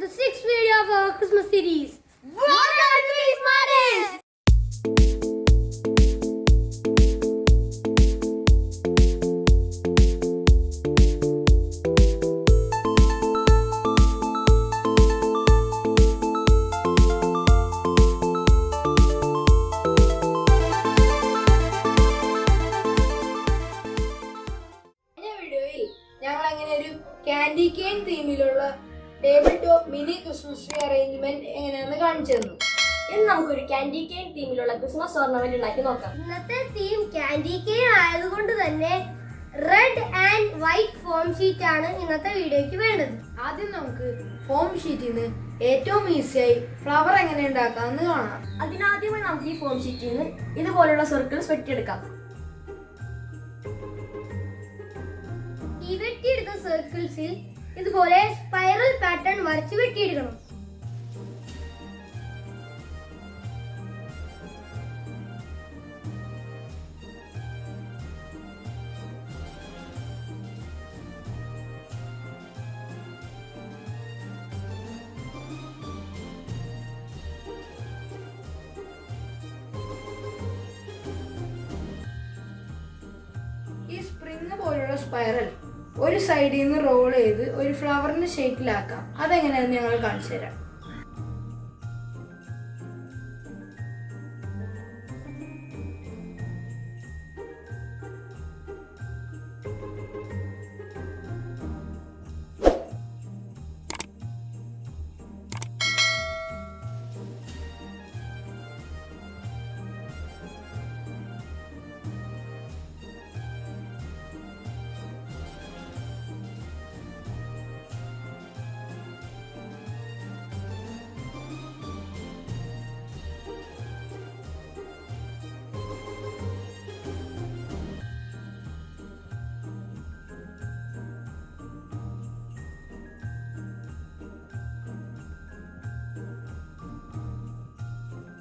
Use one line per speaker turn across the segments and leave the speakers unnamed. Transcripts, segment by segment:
the sixth video of our Christmas series. Welcome to Be Smartest! Candy cane തീമിലുള്ള table top mini Christmas tree arrangement എങ്ങനെയാണെന്ന് കാണിച്ചു തന്നു.
ഇന്ന് നമുക്കൊരു candy cane തീമിലുള്ള ക്രിസ്മസ് ഓർണമെന്റ് ഉണ്ടാക്കി നോക്കാം.
ഇന്നത്തെ തീം കാൻഡി കെയിൻ ആയതുകൊണ്ട് തന്നെ red and white foam sheet ആണ് ഇന്നത്തെ വീഡിയോയ്ക്ക് വേണ്ടത്.
ആദ്യം നമുക്ക് ഫോം ഷീറ്റിൽ നിന്ന് ഏറ്റവും ഈസിയായി ഫ്ലവർ എങ്ങനെ ഉണ്ടാക്കാമെന്ന് കാണാം.
അതിനാദ്യമായി നമുക്ക് ഈ ഫോം ഷീറ്റിൽ നിന്ന് ഇതുപോലുള്ള സർക്കിൾസ് വെട്ടിയെടുക്കാം.
ഈ വെട്ടിയെടുത്ത സർക്കിൾസിൽ ഇതുപോലെ സ്പൈറൽ പാറ്റേൺ വരച്ച് വെട്ടിയെടുക്കണം.
ഈ സ്പ്രിങ് പോലുള്ള സ്പൈറൽ ഒരു സൈഡിൽ നിന്ന് റോൾ ചെയ്ത് ഒരു ഫ്ലവറിന്റെ ഷേപ്പിലാക്കാം. അതെങ്ങനെയാണെന്ന് ഞങ്ങൾ കാണിച്ചു തരാം.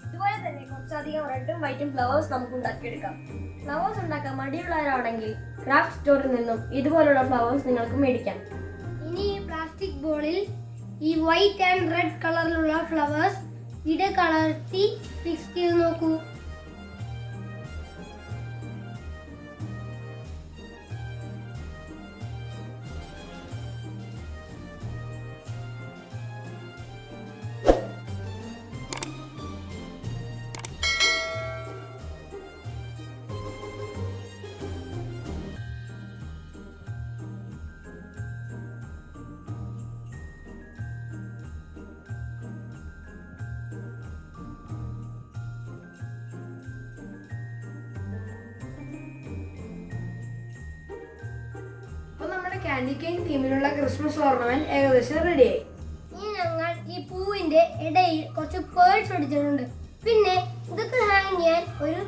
ഇതുപോലെ തന്നെ കുറച്ചധികം റെഡും വൈറ്റും ഫ്ലവേഴ്സ് നമുക്ക് ഉണ്ടാക്കിയെടുക്കാം. ഫ്ലവേഴ്സ് ഉണ്ടാക്കാൻ മടിയുള്ളവരാണെങ്കിൽ ക്രാഫ്റ്റ് സ്റ്റോറിൽ നിന്നും ഇതുപോലുള്ള ഫ്ലവേഴ്സ് നിങ്ങൾക്ക് മേടിക്കാം.
ഇനി ഈ പ്ലാസ്റ്റിക് ബോളിൽ ഈ വൈറ്റ് ആൻഡ് റെഡ് കളറിലുള്ള ഫ്ലവേഴ്സ് കളർത്തി ഫിക്സ് ചെയ്ത് നോക്കൂ.
കാൻഡി കെയിൻ തീമിലുള്ള ക്രിസ്മസ് ഓർണമെന്റ് ഏകദേശം റെഡിയായി.
ഇനി ഞങ്ങൾ ഈ പൂവിന്റെ ഇടയിൽ കുറച്ച് പേഴ്സ് ഒടിച്ചിട്ടുണ്ട്. പിന്നെ ഇതൊക്കെ ഹാങ് ചെയ്യാൻ ഒരു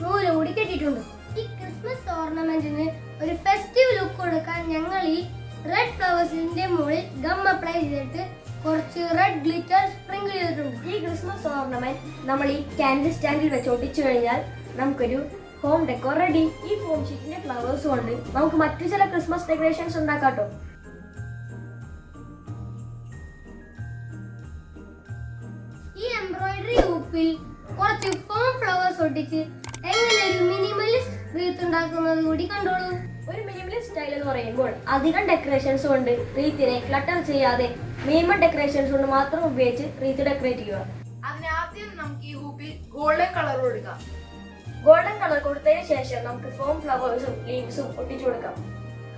നൂല് കൂടി കെട്ടിയിട്ടുണ്ട്. ഈ ക്രിസ്മസ് ഓർണമെന്റിന് ഒരു ഫെസ്റ്റീവ് ലുക്ക് കൊടുക്കാൻ ഞങ്ങൾ ഈ റെഡ് ഫ്ലവേഴ്സിന്റെ മുകളിൽ ഗം അപ്ലൈ ചെയ്തിട്ട് കുറച്ച് റെഡ് ഗ്ലിറ്റർ സ്പ്രിങ്കിൾ ചെയ്തിട്ടുണ്ട്.
ഈ ക്രിസ്മസ് ഓർണമെന്റ് നമ്മൾ ഈ ക്യാൻഡിൽ സ്റ്റാൻഡിൽ വെച്ച് ഒട്ടിച്ചു കഴിഞ്ഞാൽ നമുക്കൊരു ഹോം ഡെക്കോർ റെഡി. ഈ ഫോം ഷീറ്റിന്റെ ഫ്ലവേഴ്സ് കൊണ്ട് നമുക്ക് മറ്റു ചില ക്രിസ്മസ് ഡെക്കറേഷൻസ് ഉണ്ടാക്കാട്ടോ.
ഈ എംബ്രോയിഡറി ഹൂപ്പിൽ കുറച്ച് ഫോം ഫ്ലവേഴ്സ് ഒട്ടിച്ച് എങ്ങനെ ഒരു മിനിമലിസ്റ്റ് റീത്ത് ഉണ്ടാക്കുന്നത് കൂടി കണ്ടോളൂ.
ഒരു മിനിമലിസ്റ്റ് സ്റ്റൈൽ എന്ന് പറയുമ്പോൾ അധികം ഡെക്കറേഷൻസ് കൊണ്ട് റീത്തിനെ ക്ലട്ടർ ചെയ്യാതെ മിനിമം ഡെക്കറേഷൻസ് കൊണ്ട് മാത്രം ഉപയോഗിച്ച് റീത്ത് ഡെക്കറേറ്റ് ചെയ്യുക.
അതിനാദ്യം നമുക്ക് ഈ ഹൂപ്പിൽ ഗോൾഡൻ കളർ കൊടുക്കാം.
ഗോൾഡൻ കളർ കൊടുത്തതിന് ശേഷം നമുക്ക് ഫോം ഫ്ലവേഴ്സും ലീവ്സും ഒട്ടിച്ചു കൊടുക്കാം.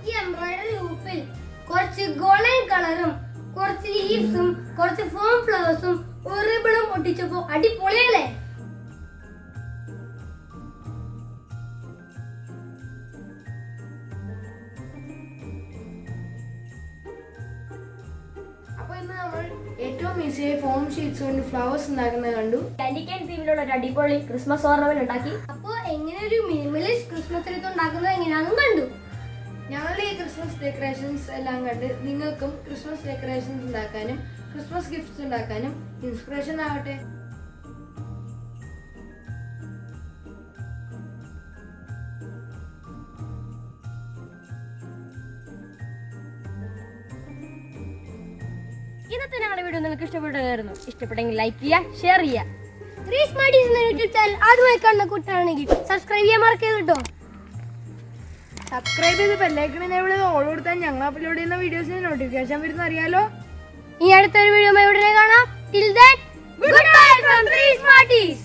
ഈ എംബ്രോയിഡറി ഹൂപ്പിൽ കുറച്ച് ഗോൾഡൻ കളറും കുറച്ച് ലീവ്സും കുറച്ച് ഫോം ഫ്ലവേഴ്സും ഒരു റിബണും ഒട്ടിച്ചപ്പോ അടിപൊളിയല്ലേ?
അപ്പൊ ഇന്ന് നമ്മൾ ഏറ്റവും ഈസിയായി ഫോം ഷീറ്റ്സ് കൊണ്ട് ഫ്ലവേഴ്സ് ഉണ്ടാക്കുന്നത് കണ്ടു.
കാൻഡി കെയിൻ തീമിലുള്ള ഒരു അടിപൊളി ക്രിസ്മസ് ഓർണമെന്റ് ഉണ്ടാക്കി.
അപ്പൊ എങ്ങനെ ഒരു മിനിമലിസ്റ്റ് ക്രിസ്മസ് ട്രീ ഉണ്ടാക്കുന്നത് എങ്ങനെയാണെന്നും കണ്ടു.
ഞങ്ങളുടെ ഈ ക്രിസ്മസ് ഡെക്കറേഷൻസ് എല്ലാം കണ്ട് നിങ്ങൾക്കും ക്രിസ്മസ് ഡെക്കറേഷൻസ് ഉണ്ടാക്കാനും ക്രിസ്മസ് ഗിഫ്റ്റ്സ് ഉണ്ടാക്കാനും ഇൻസ്പിറേഷൻ ആവട്ടെ.
ഇന്നത്തെ ഞങ്ങളുടെ വീഡിയോ നിങ്ങൾക്ക് ഇഷ്ടപ്പെട്ടതായിരുന്നു. ഇഷ്ടപ്പെട്ടെങ്കിൽ ലൈക്ക് ചെയ്യുക, ഷെയർ ചെയ്യുക.
ത്രീ സ്മാർട്ടീസ് എന്ന യൂട്യൂബ് ചാനൽ ആദ്യമായി കാണുന്ന കൂട്ടാണെങ്കിൽ സബ്സ്ക്രൈബ് ചെയ്യാൻ മറക്കരുത് കേട്ടോ.
സബ്സ്ക്രൈബ് ചെയ്ത് ബെല്ലൈക്കൺ എവിടെ ഓൾ കൊടുത്താൽ ഞങ്ങൾ അപ്ലോഡ് ചെയ്യുന്ന വീഡിയോസിന് നോട്ടിഫിക്കേഷൻ വരുന്ന അറിയാലോ.
ഇനി അടുത്തൊരു വീഡിയോ ഉടനെ കാണാം. Till then, goodbye from Three Smarties.